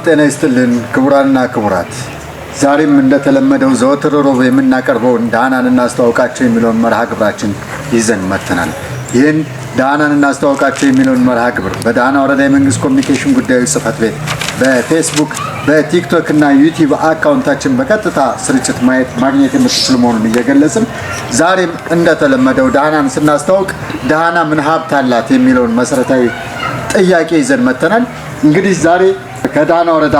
ጤና ይስጥልን ክቡራንና ክቡራት፣ ዛሬም እንደተለመደው ዘወትር ሮብ የምናቀርበው ዳህናን እናስተዋውቃቸው የሚለውን መርሃ ግብራችን ይዘን መጥተናል። ይህን ዳህናን እናስተዋውቃቸው የሚለውን መርሃ ግብር በዳህና ወረዳ የመንግስት ኮሚኒኬሽን ጉዳዮች ጽሕፈት ቤት በፌስቡክ በቲክቶክ እና ዩቲዩብ አካውንታችን በቀጥታ ስርጭት ማግኘት የምትችሉ መሆኑን እየገለጽን ዛሬም እንደተለመደው ዳህናን ስናስተዋውቅ ዳህና ምን ሀብት አላት የሚለውን መሰረታዊ ጥያቄ ይዘን መጥተናል። እንግዲህ ዛሬ ከዳህና ወረዳ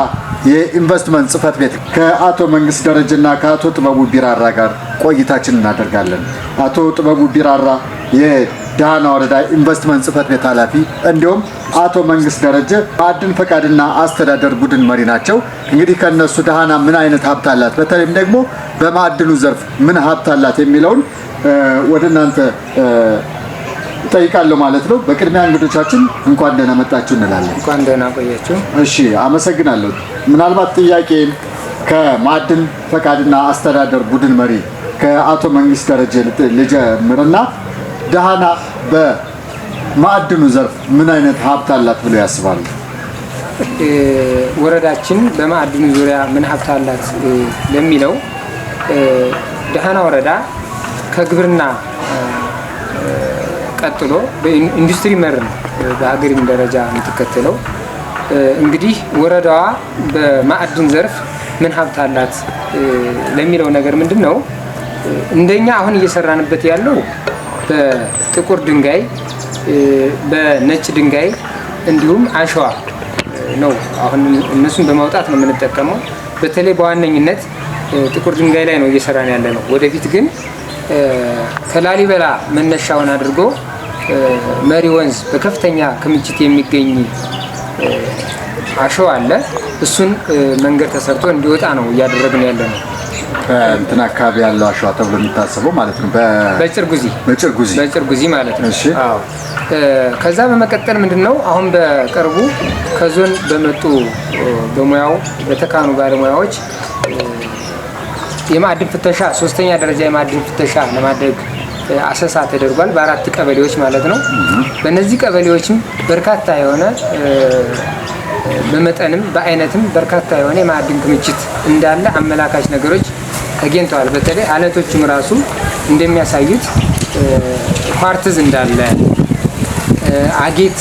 የኢንቨስትመንት ጽሕፈት ቤት ከአቶ መንግስት ደረጀና ከአቶ ጥበቡ ቢራራ ጋር ቆይታችን እናደርጋለን። አቶ ጥበቡ ቢራራ የዳህና ወረዳ ኢንቨስትመንት ጽሕፈት ቤት ኃላፊ እንዲሁም አቶ መንግስት ደረጀ ማዕድን ፈቃድና አስተዳደር ቡድን መሪ ናቸው። እንግዲህ ከነሱ ዳህና ምን አይነት ሀብት አላት፣ በተለይም ደግሞ በማዕድኑ ዘርፍ ምን ሀብት አላት የሚለውን ወደ እናንተ ጠይቃለሁ ማለት ነው። በቅድሚያ እንግዶቻችን እንኳን ደህና መጣችሁ እንላለን። እንኳን ደህና ቆያችሁ። እሺ፣ አመሰግናለሁ። ምናልባት ጥያቄን ከማዕድን ፈቃድና አስተዳደር ቡድን መሪ ከአቶ መንግስት ደረጀ ልጀምርና ዳህና በማዕድኑ ዘርፍ ምን አይነት ሀብት አላት ብለው ያስባሉ? ወረዳችን በማዕድኑ ዙሪያ ምን ሀብት አላት ለሚለው ዳህና ወረዳ ከግብርና ቀጥሎ በኢንዱስትሪ መር ነው በሀገሪም ደረጃ የምትከተለው። እንግዲህ ወረዳዋ በማዕድን ዘርፍ ምን ሀብት አላት ለሚለው ነገር ምንድነው? እንደኛ አሁን እየሰራንበት ያለው በጥቁር ድንጋይ፣ በነጭ ድንጋይ እንዲሁም አሸዋ ነው። አሁን እነሱን በማውጣት ነው የምንጠቀመው። በተለይ በዋነኝነት ጥቁር ድንጋይ ላይ ነው እየሰራን ያለ ነው። ወደፊት ግን ከላሊበላ መነሻውን አድርጎ መሪ ወንዝ በከፍተኛ ክምችት የሚገኝ አሸዋ አለ። እሱን መንገድ ተሰርቶ እንዲወጣ ነው እያደረግን ያለ ነው። እንትን አካባቢ ያለው አሸዋ ተብሎ የሚታሰበው ማለት ነው። በጭርጉዚ ማለት ነው። እሺ፣ አዎ። ከዛ በመቀጠል ምንድነው አሁን በቅርቡ ከዞን በመጡ በሙያው በተካኑ ባለሙያዎች የማዕድን ፍተሻ 3ኛ ደረጃ የማዕድን ፍተሻ ለማድረግ አሰሳ ተደርጓል። በ4 ቀበሌዎች ማለት ነው። በእነዚህ ቀበሌዎችም በርካታ የሆነ በመጠንም በአይነትም በርካታ የሆነ የማዕድን ክምችት እንዳለ አመላካች ነገሮች ተገኝተዋል። በተለይ አለቶችም ራሱ እንደሚያሳዩት ኳርትዝ እንዳለ፣ አጌት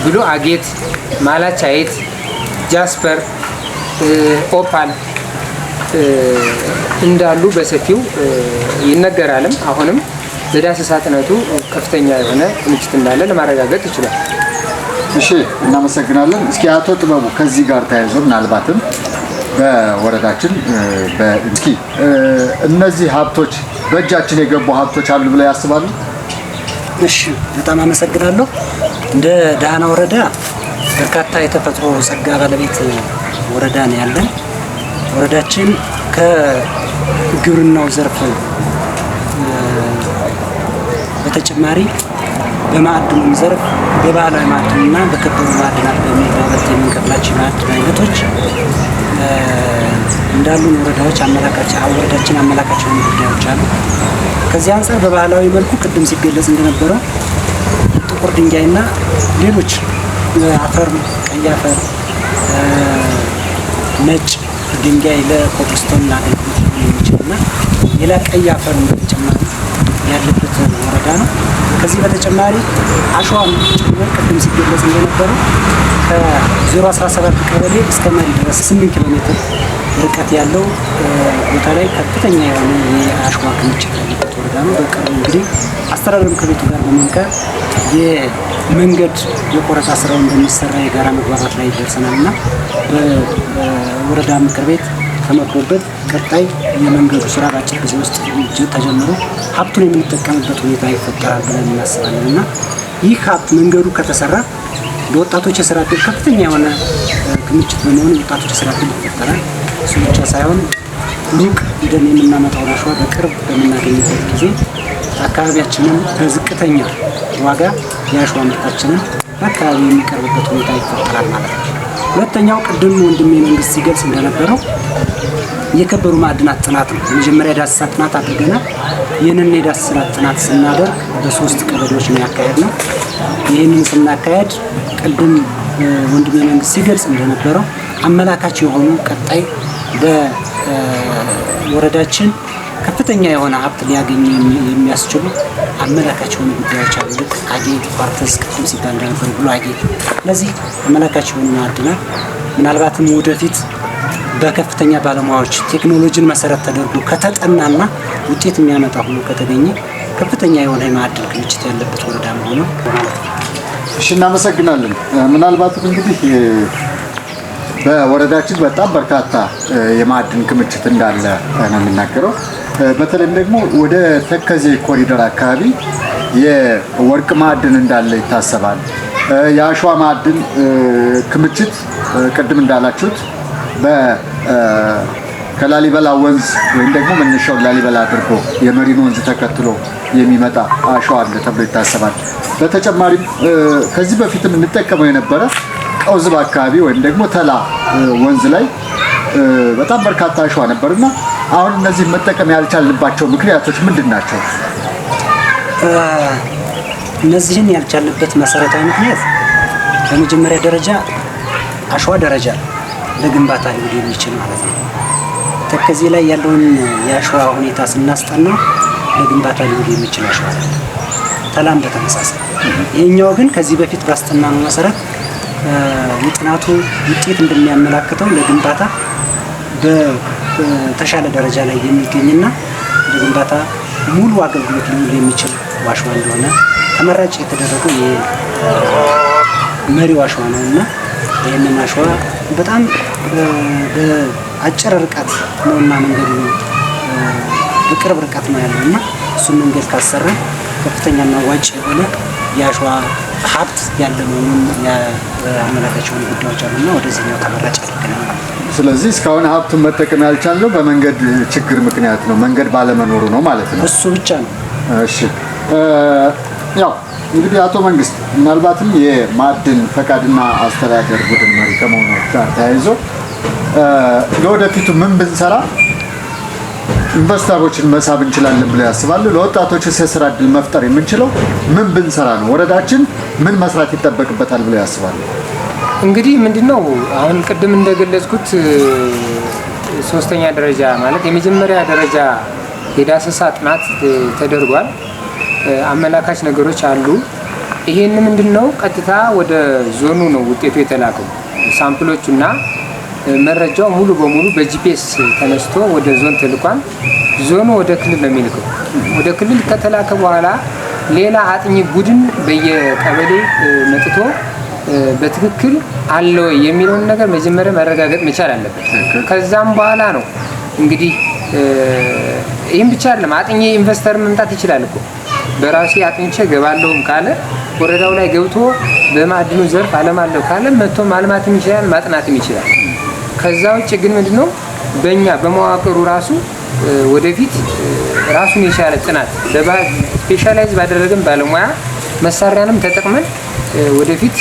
ብሎ አጌት፣ ማላቻይት፣ ጃስፐር፣ ኦፓል እንዳሉ በሰፊው ይነገራልም። አሁንም በዳሰሳ ጥናቱ ከፍተኛ የሆነ ክምችት እንዳለ ለማረጋገጥ ይችላል። እሺ፣ እናመሰግናለን። እስኪ አቶ ጥበቡ ከዚህ ጋር ተያይዞ ምናልባትም በወረዳችን እስኪ እነዚህ ሀብቶች በእጃችን የገቡ ሀብቶች አሉ ብለው ያስባሉ? እሺ፣ በጣም አመሰግናለሁ። እንደ ዳህና ወረዳ በርካታ የተፈጥሮ ጸጋ ባለቤት ወረዳ ነው ያለን። ወረዳችን ከግብርናው ዘርፍ በተጨማሪ በማዕድኑም ዘርፍ በባህላዊ ማዕድንና በከበሩ ማዕድናት በሚል በሁለት የምንከፍላቸው የማዕድን አይነቶች እንዳሉን ወረዳችን አመላካች የሆኑ ጉዳዮች አሉ። ከዚህ አንጻር በባህላዊ መልኩ ቅድም ሲገለጽ እንደነበረው ጥቁር ድንጋይና ሌሎች አፈር፣ ቀይ አፈር፣ ነጭ ድንጋይ ለኮብልስቶን አገልግሎት የሚችልና ሌላ ቀይ አፈር በተጨማሪ ያለበት ወረዳ ነው። ከዚህ በተጨማሪ አሸዋም ጭምር ቅድም ሲገለጽ እንደነበረው ከ017 ቀበሌ እስከ መሪ ድረስ 8 ኪሎ ሜትር ርቀት ያለው ቦታ ላይ ከፍተኛ የሆነ የአሸዋ ክምችት ያለበት ወረዳ ነው። በቅርቡ እንግዲህ አስተዳደር ምክር ቤቱ ጋር በመምከር የመንገድ የቆረጣ ስራው እንደሚሰራ የጋራ መግባባት ላይ ደርሰናል እና በወረዳ ምክር ቤት ተመክሮበት ቀጣይ የመንገዱ ስራ በአጭር ጊዜ ውስጥ ተጀምሮ ሀብቱን የምንጠቀምበት ሁኔታ ይፈጠራል ብለን እናስባለን እና ይህ ሀብት መንገዱ ከተሰራ ለወጣቶች የስራ ዕድል ከፍተኛ የሆነ ክምችት በመሆኑ ወጣቶች የስራ ዕድል ይፈጠራል። እሱ ብቻ ሳይሆን ሩቅ ሂደን የምናመጣውን አሸዋ በቅርብ በምናገኝበት ጊዜ አካባቢያችንን በዝቅተኛ ዋጋ የአሸዋ ምርታችንን በአካባቢ የሚቀርብበት ሁኔታ ይፈጠራል ማለት ነው። ሁለተኛው ቅድም ወንድሜ መንግስት ሲገልጽ እንደነበረው የከበሩ ማዕድናት ጥናት ነው። የመጀመሪያ ዳሰሳ ጥናት አድርገናል። ይህንን የዳሰሳ ጥናት ስናደርግ በ3 ቀበሌዎች ነው ያካሄድነው። ይህንን ስናካሄድ ቅድም ወንድሜ መንግስት ሲገልጽ እንደነበረው አመላካች የሆኑ ቀጣይ በወረዳችን ከፍተኛ የሆነ ሀብት ሊያገኙ የሚያስችሉ አመላካች የሆኑ ጉዳዮች አሉ። ልክ አጌት፣ ኳርተዝ ቅድም ሲባል እንደነበረው ብሎ አጌት፣ እነዚህ አመላካች የሆኑ ማዕድናት ምናልባትም ወደፊት በከፍተኛ ባለሙያዎች ቴክኖሎጂን መሰረት ተደርጎ ከተጠናና ውጤት የሚያመጣ ሆኖ ከተገኘ ከፍተኛ የሆነ የማዕድን ክምችት ያለበት ወረዳ መሆኑ ማለት ነው። እሺ፣ እናመሰግናለን። ምናልባትም እንግዲህ በወረዳችን በጣም በርካታ የማዕድን ክምችት እንዳለ ነው የሚናገረው። በተለይም ደግሞ ወደ ተከዜ ኮሪደር አካባቢ የወርቅ ማዕድን እንዳለ ይታሰባል። የአሸዋ ማዕድን ክምችት ቅድም እንዳላችሁት ከላሊበላ ወንዝ ወይም ደግሞ መነሻውን ላሊበላ አድርጎ የመሪን ወንዝ ተከትሎ የሚመጣ አሸዋ አለ ተብሎ ይታሰባል። በተጨማሪም ከዚህ በፊትም እንጠቀመው የነበረ ቀውዝብ አካባቢ ወይም ደግሞ ተላ ወንዝ ላይ በጣም በርካታ አሸዋ ነበርና አሁን እነዚህ መጠቀም ያልቻልንባቸው ምክንያቶች ምንድን ናቸው? እነዚህን ያልቻልንበት መሰረታዊ ምክንያት በመጀመሪያ ደረጃ አሸዋ ደረጃ ለግንባታ ሊውል የሚችል ማለት ነው። ተከዜ ላይ ያለውን የአሸዋ ሁኔታ ስናስጠና ለግንባታ ሊውል የሚችል አሸዋ አለ። ተላም በተመሳሳይ ይህኛው ግን ከዚህ በፊት ባስጠናነው መሰረት የጥናቱ ውጤት እንደሚያመላክተው ለግንባታ በተሻለ ደረጃ ላይ የሚገኝና ለግንባታ ሙሉ አገልግሎት ሊውል የሚችል አሸዋ እንደሆነ ተመራጭ የተደረገው የመሪው አሸዋ ነው እና ይህንን አሸዋ በጣም በአጭር ርቀት ነውና መንገዱ በቅርብ ርቀት ነው ያለው እና እሱን መንገድ ካሰራ ከፍተኛና ዋጭ የሆነ የአሸዋ ሀብት ያለ መሆኑን አመላካች የሆኑ ጉዳዮች አሉና ወደዚህኛው ተመራጭ አድርገናል ማለት ነው። ስለዚህ እስካሁን ሀብቱን መጠቀም ያልቻልነው በመንገድ ችግር ምክንያት ነው፣ መንገድ ባለመኖሩ ነው ማለት ነው። እሱ ብቻ ነው። እሺ፣ ያው እንግዲህ አቶ መንግስት ምናልባትም የማዕድን ፈቃድና አስተዳደር ቡድን መሪ ከመሆኑ ጋር ተያይዞ ለወደፊቱ ምን ብንሰራ ኢንቨስተሮችን መሳብ እንችላለን ብለው ያስባሉ? ለወጣቶች የስራ እድል መፍጠር የምንችለው ምን ብንሰራ ነው? ወረዳችን ምን መስራት ይጠበቅበታል ብለው ያስባሉ? እንግዲህ ምንድነው አሁን ቅድም እንደገለጽኩት 3ኛ ደረጃ ማለት የመጀመሪያ ደረጃ የዳሰሳ ጥናት ተደርጓል። አመላካች ነገሮች አሉ። ይሄን ምንድነው ቀጥታ ወደ ዞኑ ነው ውጤቱ የተላከው። ሳምፕሎቹና መረጃው ሙሉ በሙሉ በጂፒኤስ ተነስቶ ወደ ዞን ተልኳል። ዞኑ ወደ ክልል ነው የሚልከው። ወደ ክልል ከተላከ በኋላ ሌላ አጥኚ ቡድን በየቀበሌ መጥቶ በትክክል አለ ወይ የሚለውን ነገር መጀመሪያ ማረጋገጥ መቻል አለበት። ከዛም በኋላ ነው እንግዲህ ይህም ብቻ አይደለም፣ አጥኚ ኢንቨስተር መምጣት ይችላል እኮ በራሴ አጥንቼ ገባለሁም ካለ ወረዳው ላይ ገብቶ በማዕድኑ ዘርፍ አለማለሁ ካለ መጥቶ ማልማትም ይችላል፣ ማጥናትም ይችላል። ከዛ ውጭ ግን ምንድነው በእኛ በመዋቅሩ ራሱ ወደፊት ራሱን የቻለ ጥናት ስፔሻላይዝ ባደረገን ባለሙያ መሳሪያንም ተጠቅመን ወደፊት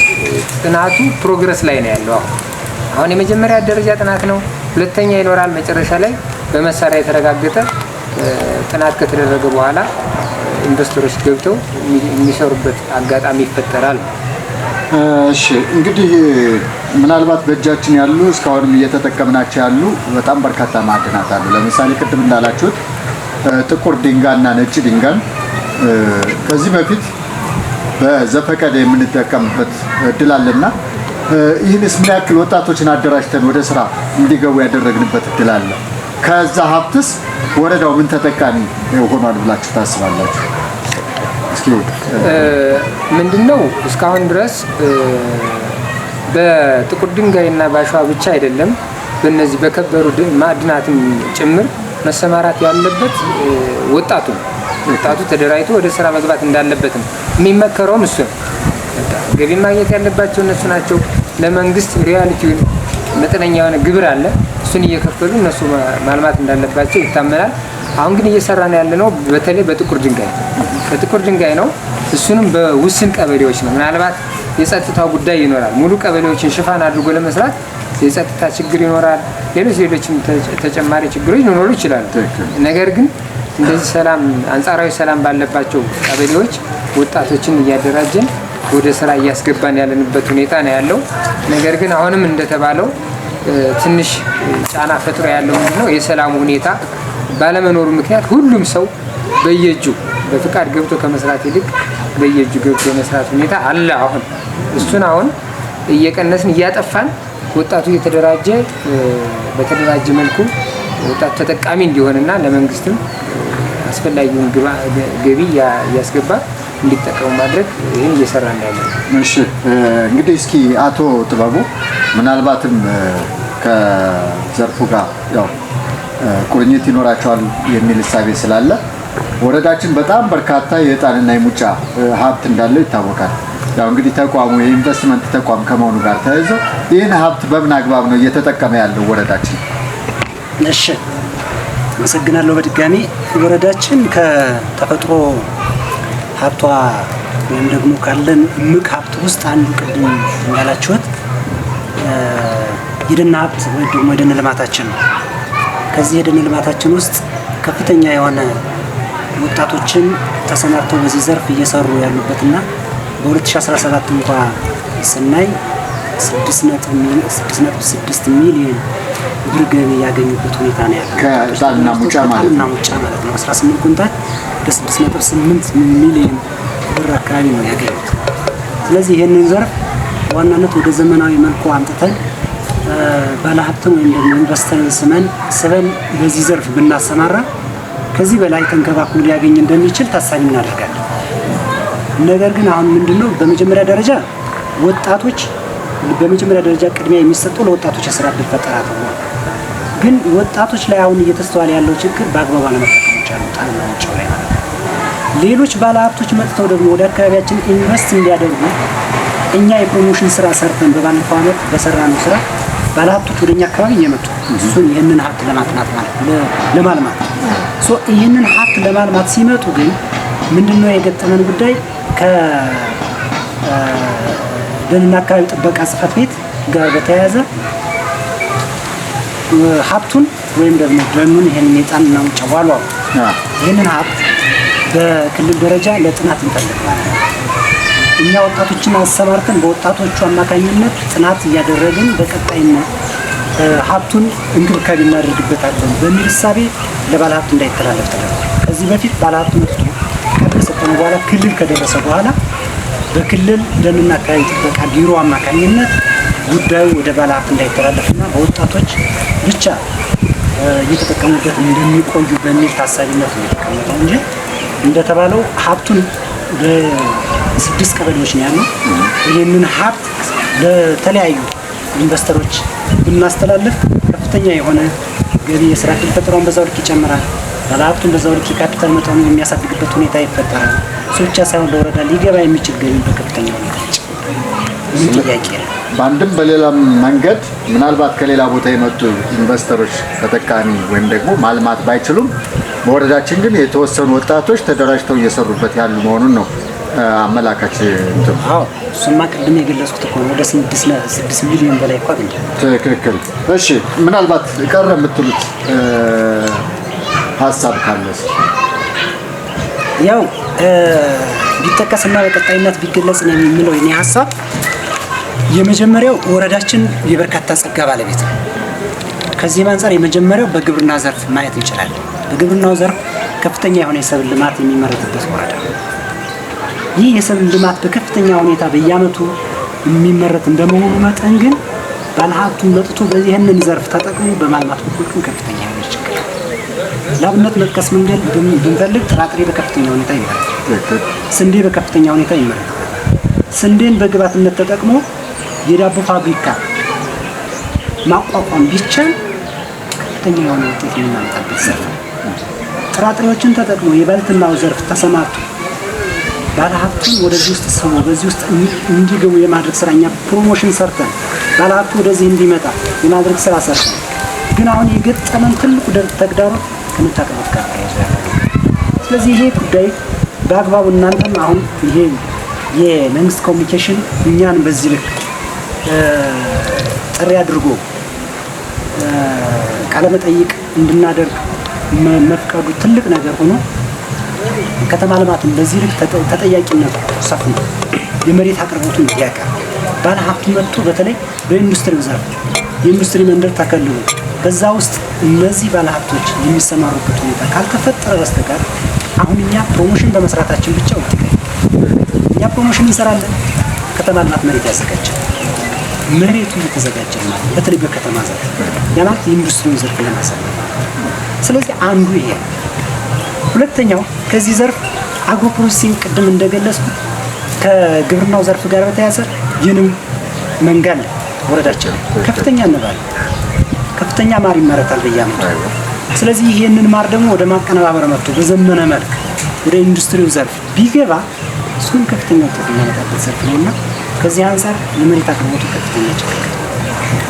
ጥናቱ ፕሮግረስ ላይ ነው ያለው። አሁን የመጀመሪያ ደረጃ ጥናት ነው፣ ሁለተኛ ይኖራል። መጨረሻ ላይ በመሳሪያ የተረጋገጠ ጥናት ከተደረገ በኋላ ኢንቨስተሮች ገብተው የሚሰሩበት አጋጣሚ ይፈጠራል። እሺ እንግዲህ ምናልባት በእጃችን ያሉ እስካሁንም እየተጠቀምናቸው ያሉ በጣም በርካታ ማዕድናት አሉ። ለምሳሌ ቅድም እንዳላችሁት ጥቁር ድንጋይና ነጭ ድንጋይ ከዚህ በፊት በዘፈቀደ የምንጠቀምበት እድል አለና ይህንስ ምን ያክል ወጣቶችን አደራጅተን ወደ ስራ እንዲገቡ ያደረግንበት እድል አለ? ከዛ ሀብትስ ወረዳው ምን ተጠቃሚ ሆኗል ብላችሁ ታስባላችሁ? ምንድነው እስካሁን ድረስ በጥቁር ድንጋይና በአሸዋ ብቻ አይደለም፣ በእነዚህ በከበሩ ማዕድናትም ጭምር መሰማራት ያለበት ወጣቱ ተደራጅቶ ወደ ስራ መግባት እንዳለበትም የሚመከረውም እሱ ነው። ገቢ ማግኘት ያለባቸው እነሱ ናቸው። ለመንግስት ሪያሊቲውን መጠነኛ የሆነ ግብር አለ፣ እሱን እየከፈሉ እነሱ ማልማት እንዳለባቸው ይታመናል። አሁን ግን እየሰራን ያለነው በተለይ በጥቁር ድንጋይ ነው። እሱንም በውስን ቀበሌዎች ነው። ምናልባት የጸጥታው ጉዳይ ይኖራል። ሙሉ ቀበሌዎችን ሽፋን አድርጎ ለመስራት የጸጥታ ችግር ይኖራል። ሌሎችም ተጨማሪ ችግሮች ሊኖሩ ይችላሉ። ነገር ግን እንደዚህ አንጻራዊ ሰላም ባለባቸው ቀበሌዎች ወጣቶችን እያደራጀን ወደ ስራ እያስገባን ያለንበት ሁኔታ ነው ያለው። ነገር ግን አሁንም እንደተባለው ትንሽ ጫና ፈጥሮ ያለው ምንድነው የሰላሙ ሁኔታ ባለመኖሩ ምክንያት ሁሉም ሰው በየእጁ በፍቃድ ገብቶ ከመስራት ይልቅ በየእጁ ገብቶ የመስራት ሁኔታ አለ። አሁን እየቀነስን እያጠፋን ወጣቱ እየተደራጀ በተደራጀ መልኩ ወጣቱ ተጠቃሚ እንዲሆንና ለመንግስትም አስፈላጊውን ገቢ እያስገባ እንዲጠቀሙ ማድረግ ይህን እየሰራ እንዳለ። እሺ እንግዲህ እስኪ አቶ ጥበቡ ምናልባትም ከዘርፉ ጋር ያው ቁርኝት ይኖራቸዋል የሚል እሳቤ ስላለ ወረዳችን በጣም በርካታ የዕጣንና የሙጫ ሀብት እንዳለው ይታወቃል። ያው እንግዲህ ተቋሙ የኢንቨስትመንት ተቋም ከመሆኑ ጋር ተያይዞ ይህን ሀብት በምን አግባብ ነው እየተጠቀመ ያለው ወረዳችን? እሺ አመሰግናለሁ። በድጋሚ ወረዳችን ከተፈጥሮ ሀብቷ ወይም ደግሞ ካለን እምቅ ሀብት ውስጥ አንዱ ቅድም እንዳላችሁት የደን ሀብት ወይም ደግሞ የደን ልማታችን ነው። ከዚህ የደን ልማታችን ውስጥ ከፍተኛ የሆነ ወጣቶችን ተሰማርተው በዚህ ዘርፍ እየሰሩ ያሉበትና በ2017 እንኳ ስናይ 6.6 ሚሊዮን ብር ገቢ ያገኙበት ሁኔታ ነው ያለው። ከዕጣንና ሙጫ ማለት ነው 18 ኩንታል በ6.8 ሚሊዮን ብር አካባቢ ነው ያገኙት። ስለዚህ ይህንን ዘርፍ ዋናነት ወደ ዘመናዊ መልኩ አምጥተን ባለሀብትን ወይም ደግሞ ኢንቨስተር ስበን በዚህ ዘርፍ ብናሰማራ ከዚህ በላይ ተንከባክቦ ሊያገኝ እንደሚችል ታሳቢ እናደርጋለን። ነገር ግን አሁን ምንድነው በመጀመሪያ ደረጃ ቅድሚያ የሚሰጠው ለወጣቶች የስራ ዕድል ፈጠራ ተብሎ ግን ወጣቶች ላይ አሁን እየተስተዋለ ያለው ችግር በአግባቡ አለመጠቀሞች አሉ። ጣልና ውጭው ላይ ማለት ሌሎች ባለሀብቶች መጥተው ደግሞ ወደ አካባቢያችን ኢንቨስት እንዲያደርጉ እኛ የፕሮሞሽን ስራ ሰርተን በባለፈው ዓመት በሰራነው ስራ ባለሀብቶች ወደኛ አካባቢ እየመጡ እሱን ይህንን ሀብት ለማጥናት ለማልማት ይህንን ሀብት ለማልማት ሲመጡ ግን ምንድነው የገጠመን ጉዳይ ከደንና አካባቢ ጥበቃ ጽሕፈት ቤት ጋር በተያያዘ ሀብቱን ወይም ደግሞ ደኑን ይሄንን የጣንና ሙጫ ዋልዋው ይህንን ሀብት በክልል ደረጃ ለጥናት እንፈልጋለን። እኛ ወጣቶችን አሰማርተን በወጣቶቹ አማካኝነት ጥናት እያደረግን በቀጣይነት ሀብቱን እንክብካቤ እናደርግበታለን በሚል እሳቤ ለባለሀብት እንዳይተላለፍ ተደርጓል። ከዚህ በፊት ባለሀብት መጥቶ ከሰጠን በኋላ ክልል ከደረሰ በኋላ በክልል ደንና አካባቢ ጥበቃ ቢሮ አማካኝነት ጉዳዩ ወደ ባለሀብት እንዳይተላለፍና በወጣቶች ብቻ እየተጠቀሙበት እንደሚቆዩ በሚል ታሳቢነት ነው የተቀመጠው እንጂ እንደተባለው ሀብቱን በ6 ቀበሌዎች ነው ያለው። ይህንን ሀብት ለተለያዩ ኢንቨስተሮች ብናስተላልፍ ከፍተኛ የሆነ ገቢ የስራ ዕድል ፈጠራውን በዛው ልክ ይጨምራል። ባለሀብቱን በዛው ልክ የካፒታል መጠኑን የሚያሳድግበት ሁኔታ ይፈጠራል። እሱ ብቻ ሳይሆን ለወረዳ ሊገባ የሚችል ገቢ በከፍተኛ ሁኔታ ይጨምራል። ምን ጥያቄ ነው? በአንድም በሌላም መንገድ ምናልባት ከሌላ ቦታ የመጡ ኢንቨስተሮች ተጠቃሚ ወይም ደግሞ ማልማት ባይችሉም በወረዳችን ግን የተወሰኑ ወጣቶች ተደራጅተው እየሰሩበት ያሉ መሆኑን ነው አመላካች እንትን። አዎ እሱማ ቅድም የገለጽኩት እኮ ነው። ወደ 6 ሚሊዮን በላይ እኮ አግኝተናል። ትክክል። እሺ ምናልባት ቀረ የምትሉት ሀሳብ ካለስ? ያው ቢጠቀስና በቀጣይነት ቢገለጽ ነው የሚለው የኔ ሀሳብ። የመጀመሪያው ወረዳችን የበርካታ ጸጋ ባለቤት ነው። ከዚህም አንፃር የመጀመሪያው በግብርና ዘርፍ ማየት እንችላለን። በግብርናው ዘርፍ ከፍተኛ የሆነ የሰብል ልማት የሚመረትበት ወረዳ ነው። ይህ የሰብል ልማት በከፍተኛ ሁኔታ በየዓመቱ የሚመረት እንደመሆኑ መጠን ግን ባለሀብቱን መጥቶ በዚህንን ዘርፍ ተጠቅሞ በማልማት በኩል ከፍተኛ የሆነ ችግር ነው። ለአብነት መጥቀስ መንገድ ብንፈልግ ጥራጥሬ በከፍተኛ ሁኔታ ይመረታል። ስንዴ በከፍተኛ ሁኔታ ይመረታል። ስንዴን በግብዓትነት ተጠቅሞ የዳቦ ፋብሪካ ማቋቋም ቢቻል ከፍተኛ የሆነ ውጤት የምናመጣበት ዘርፍ ነው። ጥራጥሬዎችን ተጠቅሞ የባልትናው ዘርፍ ተሰማርቶ ባለሀብቱን ወደዚህ ውስጥ ስቦ በዚህ ውስጥ እንዲገቡ የማድረግ ስራ እኛ ፕሮሞሽን ሰርተን ባለሀብቱ ወደዚህ እንዲመጣ የማድረግ ስራ ሰርተን ግን አሁን የገጠመን ትልቁ ተግዳሮት ከመሬት አቅርቦት ጋር ተያይዞ ያለ ነው። ስለዚህ ይሄ ጉዳይ በአግባቡ እናንተም አሁን ይሄ የመንግስት ኮሚኒኬሽን እኛን በዚህ ልክ ጥሪ አድርጎ ቃለመጠይቅ እንድናደርግ መፍቀዱ ትልቅ ነገር ሆኖ ከተማ ልማትን በዚህ ልክ ተጠያቂነቱ ሰፍኖ የመሬት አቅርቦቱን እንዲያቀርብ ባለሀብቱ መጥቶ በተለይ በኢንዱስትሪው ዘርፍ የኢንዱስትሪ መንደር ተከልሎ በዛ ውስጥ እነዚህ ባለሀብቶች የሚሰማሩበት ሁኔታ ካልተፈጠረ በስተቀር አሁን እኛ ፕሮሞሽን በመስራታችን ብቻ እኛ ፕሮሞሽን እንሰራለን። ከተማ ልማት መሬት ያዘጋጃል። መሬቱ እየተዘጋጀ ማለት በተለይ በከተማ ዘርፍ ያ ማለት የኢንዱስትሪውን ዘርፍ ለማሳለፍ። ስለዚህ አንዱ ይሄ። ሁለተኛው ከዚህ ዘርፍ አግሮ ፕሮሰሲንግ ቅድም እንደገለጽኩ ከግብርናው ዘርፍ ጋር በተያያዘ የንብ መንጋ አለ። ወረዳችን ከፍተኛ እንባል ከፍተኛ ማር ይመረታል በየዓመቱ። ስለዚህ ይሄንን ማር ደግሞ ወደ ማቀነባበር መጥቶ በዘመነ መልክ ወደ ኢንዱስትሪው ዘርፍ ቢገባ እሱን ከፍተኛ ውጤት የሚያመጣበት ዘርፍ ነውና ከዚህ አንፃር የመሬት አቅርቦቱ ከፍተኛ ችግር።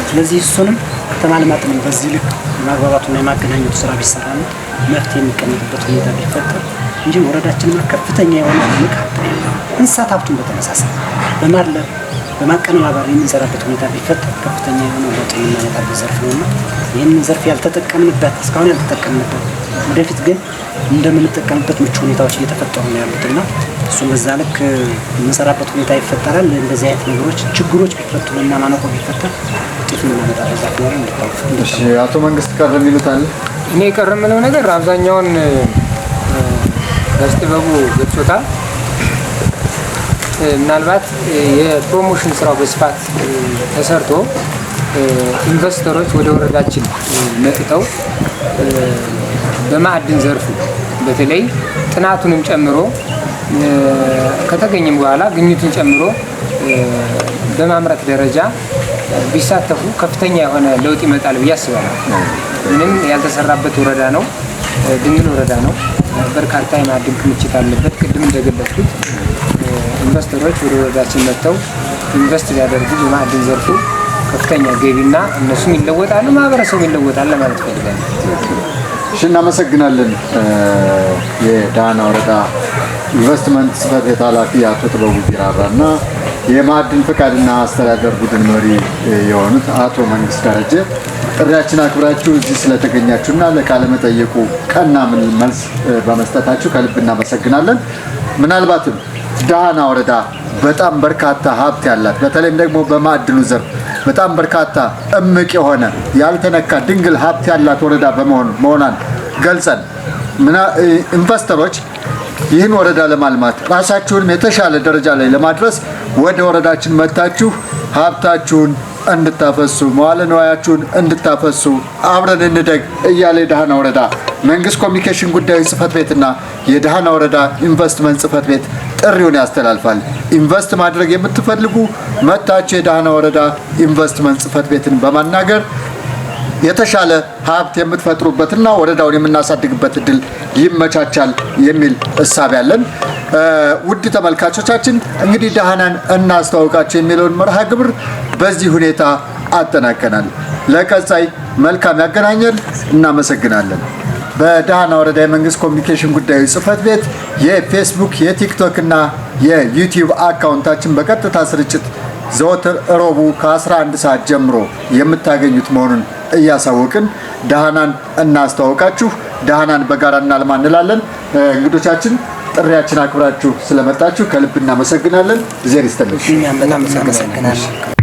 ስለዚህ እሱንም ከተማ ልማትን በዚህ ልክ የማግባባቱና የማገናኘቱ ስራ ቢሰራ ነው መፍትሄ የሚቀመጥበት ሁኔታ ቢፈጠር እንጂ ወረዳችንማ ከፍተኛ የሆነ ልቅ ሀብት ነው። እንስሳት ሀብቱን በተመሳሳይ በማድለብ በማቀነባበር የምንሰራበት ሁኔታ ቢፈጠር ከፍተኛ የሆነ ለውጥ የምናመጣበት ዘርፍ ነውና ይህንን ዘርፍ ያልተጠቀምንበት እስካሁን ያልተጠቀምንበት ወደፊት ግን እንደምንጠቀምበት ምቹ ሁኔታዎች እየተፈጠሩ ነው ያሉትና እሱም በዛ ልክ የምንሰራበት ሁኔታ ይፈጠራል። እንደዚህ አይነት ነገሮች ችግሮች ቢፈቱና ማነቆ ቢፈጠር ውጤት የምናመጣበት ዘርፍ ነው እንድታውቁ። እሺ አቶ መንግስት ቀረ የሚሉት አለ? እኔ ቀረ የምለው ነገር አብዛኛውን ጋዜጠበቡ ገልጾታል። ምናልባት የፕሮሞሽን ስራው በስፋት ተሰርቶ ኢንቨስተሮች ወደ ወረዳችን መጥተው በማዕድን ዘርፉ በተለይ ጥናቱንም ጨምሮ ከተገኘም በኋላ ግኝቱን ጨምሮ በማምረት ደረጃ ቢሳተፉ ከፍተኛ የሆነ ለውጥ ይመጣል ብዬ አስባለሁ። ምንም ያልተሰራበት ወረዳ ነው፣ ድንግል ወረዳ ነው። በርካታ የማዕድን ክምችት አለበት። ቅድም እንደገለጽኩት ኢንቨስተሮች ወደ ወረዳችን መጥተው ኢንቨስት ሊያደርጉ በማዕድን ዘርፉ ከፍተኛ ገቢና እነሱም ይለወጣሉ፣ ማህበረሰቡ ይለወጣል ለማለት ፈልጋለሁ። እሺ እናመሰግናለን። የዳህና ወረዳ ኢንቨስትመንት ጽሕፈት ቤት ኃላፊ አቶ ጥበቡ ቢራራ እና የማዕድን ፈቃድና አስተዳደር ቡድን መሪ የሆኑት አቶ መንግስት ደረጀ ጥሪያችን አክብራችሁ እዚህ ስለተገኛችሁና ለቃለ መጠየቁ ቀና መልስ በመስጠታችሁ ከልብ እናመሰግናለን። ምናልባትም ዳህና ወረዳ በጣም በርካታ ሀብት ያላት በተለይም ደግሞ በማዕድኑ ዘርፍ በጣም በርካታ እምቅ የሆነ ያልተነካ ድንግል ሀብት ያላት ወረዳ መሆኗን ገልጸን ኢንቨስተሮች ይህን ወረዳ ለማልማት ራሳችሁንም የተሻለ ደረጃ ላይ ለማድረስ ወደ ወረዳችን መጥታችሁ ሀብታችሁን እንድታፈሱ መዋለ ንዋያችሁን እንድታፈሱ አብረን እንደግ እያለ የዳህና ወረዳ መንግስት ኮሚኒኬሽን ጉዳዮች ጽሕፈት ቤትና የዳህና ወረዳ ኢንቨስትመንት ጽሕፈት ቤት ጥሪውን ያስተላልፋል። ኢንቨስት ማድረግ የምትፈልጉ መጥታችሁ የዳህና ወረዳ ኢንቨስትመንት ጽሕፈት ቤትን በማናገር የተሻለ ሀብት የምትፈጥሩበትና ወረዳውን የምናሳድግበት እድል ይመቻቻል የሚል እሳቤ ያለን። ውድ ተመልካቾቻችን እንግዲህ ዳህናን እናስተዋውቃቸው የሚለውን መርሃ ግብር በዚህ ሁኔታ አጠናቀናል። ለቀጣይ መልካም ያገናኘን። እናመሰግናለን። በዳህና ወረዳ የመንግስት ኮሚኒኬሽን ጉዳዮች ጽሕፈት ቤት የፌስቡክ የቲክቶክ እና የዩቲዩብ አካውንታችን በቀጥታ ስርጭት ዘወትር ረቡዕ ከ11 ሰዓት ጀምሮ የምታገኙት መሆኑን እያሳወቅን ዳህናን እናስተዋውቃችሁ፣ ዳህናን በጋራ እናልማ እንላለን። እንግዶቻችን ጥሪያችን አክብራችሁ ስለመጣችሁ ከልብ እናመሰግናለን። እግዚአብሔር ይስጥልኝ። እኛም በጣም እናመሰግናለን።